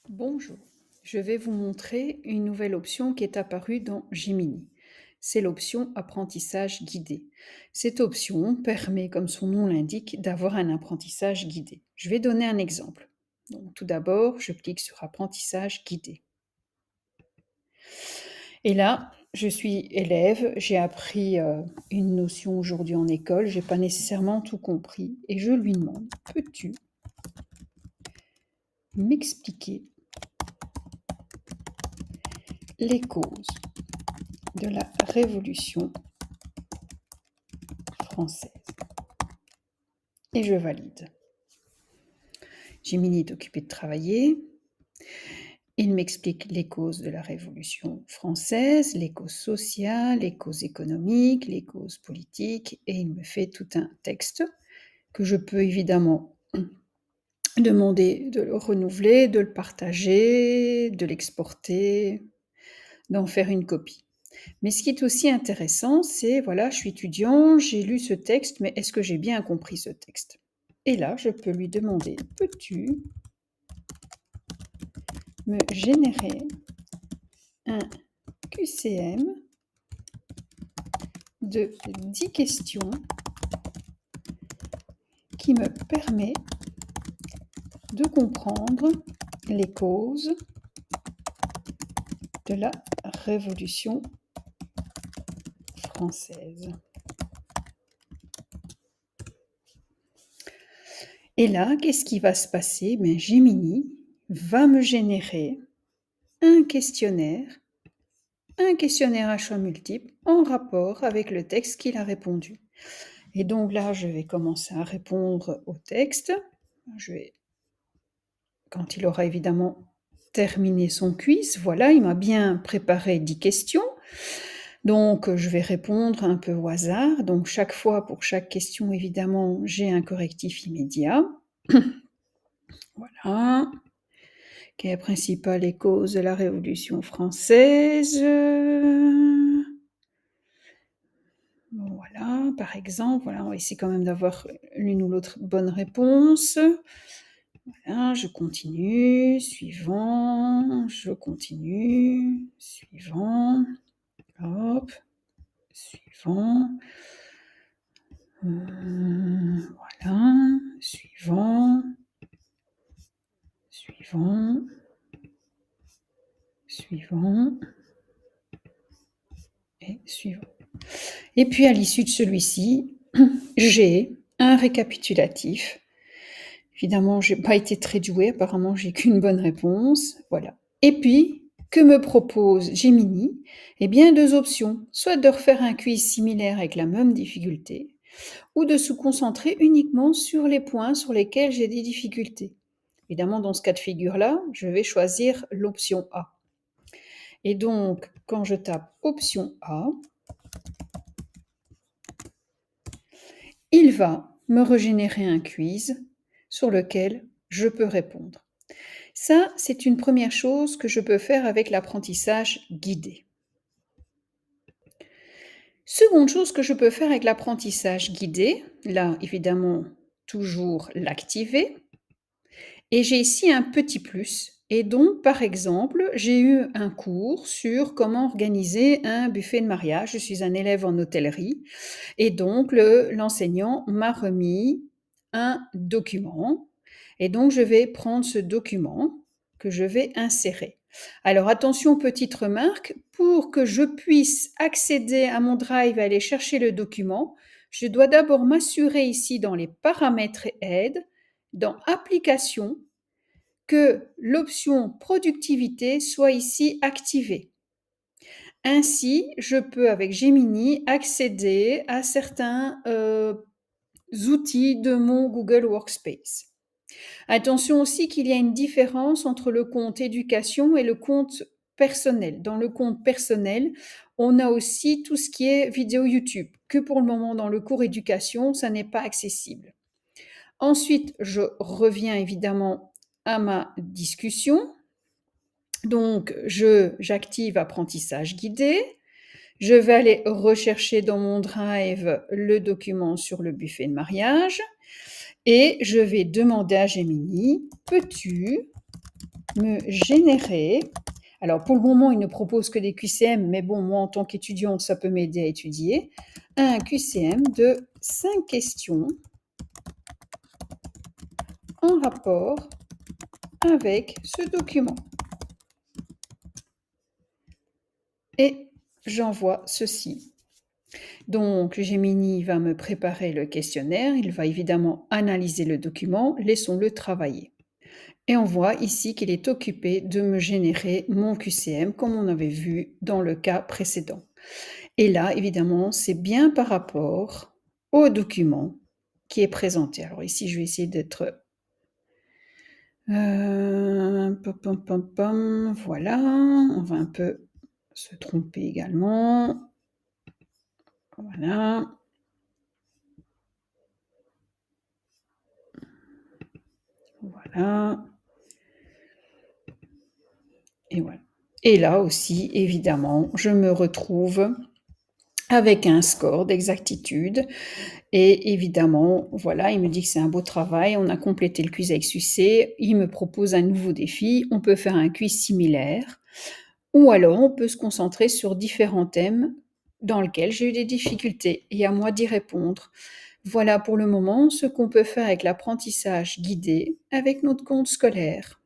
Bonjour, je vais vous montrer une nouvelle option qui est apparue dans Gemini. C'est l'option apprentissage guidé. Cette option permet, comme son nom l'indique, d'avoir un apprentissage guidé. Je vais donner un exemple. Donc, tout d'abord, je clique sur apprentissage guidé. Et là, je suis élève, j'ai appris une notion aujourd'hui en école, je n'ai pas nécessairement tout compris et je lui demande, peux-tu m'expliquer les causes de la Révolution française? Et je valide. Gemini est occupé de travailler. Il m'explique les causes de la Révolution française, les causes sociales, les causes économiques, les causes politiques, et il me fait tout un texte que je peux évidemment demander de le renouveler, de le partager, de l'exporter, d'en faire une copie. Mais ce qui est aussi intéressant, c'est, voilà, je suis étudiant, j'ai lu ce texte, mais est-ce que j'ai bien compris ce texte? Et là, je peux lui demander, peux-tu me générer un QCM de 10 questions qui me permet de comprendre les causes de la Révolution française. Et là, qu'est-ce qui va se passer? Gemini va me générer un questionnaire à choix multiples en rapport avec le texte qu'il a répondu. Et donc là, je vais commencer à répondre au texte. Quand il aura évidemment terminé son quiz, voilà, il m'a bien préparé 10 questions. Donc, je vais répondre un peu au hasard. Donc, chaque fois, pour chaque question, évidemment, j'ai un correctif immédiat. Voilà. Quelle est la principale cause de la Révolution française? Bon, voilà, par exemple, voilà, on va essayer quand même d'avoir l'une ou l'autre bonne réponse. Voilà, je continue, suivant, je continue, suivant, hop, suivant, voilà, suivant, suivant, suivant et suivant. Et puis à l'issue de celui-ci, j'ai un récapitulatif. Évidemment, je n'ai pas été très douée, apparemment j'ai qu'une bonne réponse, voilà. Et puis, que me propose Gemini? Eh bien, 2 options, soit de refaire un quiz similaire avec la même difficulté, ou de se concentrer uniquement sur les points sur lesquels j'ai des difficultés. Évidemment, dans ce cas de figure-là, je vais choisir l'option A. Et donc, quand je tape option A, il va me régénérer un quiz sur lequel je peux répondre. Ça, c'est une première chose que je peux faire avec l'apprentissage guidé. Seconde chose que je peux faire avec l'apprentissage guidé, là, évidemment, toujours l'activer. Et j'ai ici un petit plus. Et donc, par exemple, j'ai eu un cours sur comment organiser un buffet de mariage. Je suis un élève en hôtellerie. Et donc, l'enseignant m'a remis un document. Et donc, je vais prendre ce document que je vais insérer. Alors, attention, petite remarque, pour que je puisse accéder à mon Drive et aller chercher le document, je dois d'abord m'assurer ici dans les paramètres et aides, dans Applications, que l'option Productivité soit ici activée. Ainsi, je peux, avec Gemini, accéder à certains outils de mon Google Workspace. Attention aussi qu'il y a une différence entre le compte éducation et le compte personnel. Dans le compte personnel, on a aussi tout ce qui est vidéo YouTube, que pour le moment dans le cours éducation, ça n'est pas accessible. Ensuite, je reviens évidemment à ma discussion. Donc, j'active apprentissage guidé. Je vais aller rechercher dans mon Drive le document sur le buffet de mariage et je vais demander à Gemini, peux-tu me générer, alors pour le moment, il ne propose que des QCM, mais bon, moi en tant qu'étudiant, ça peut m'aider à étudier, un QCM de 5 questions en rapport avec ce document. Et j'envoie ceci. Donc, Gemini va me préparer le questionnaire, il va évidemment analyser le document, laissons-le travailler. Et on voit ici qu'il est occupé de me générer mon QCM comme on avait vu dans le cas précédent. Et là, évidemment, c'est bien par rapport au document qui est présenté. Alors ici, je vais essayer d'être... voilà, on va un peu se tromper également. Voilà. Voilà. Et voilà. Et là aussi, évidemment, je me retrouve avec un score d'exactitude. Et évidemment, voilà, il me dit que c'est un beau travail, on a complété le quiz avec succès, il me propose un nouveau défi, on peut faire un quiz similaire, ou alors on peut se concentrer sur différents thèmes dans lesquels j'ai eu des difficultés, et à moi d'y répondre. Voilà pour le moment ce qu'on peut faire avec l'apprentissage guidé avec notre compte scolaire.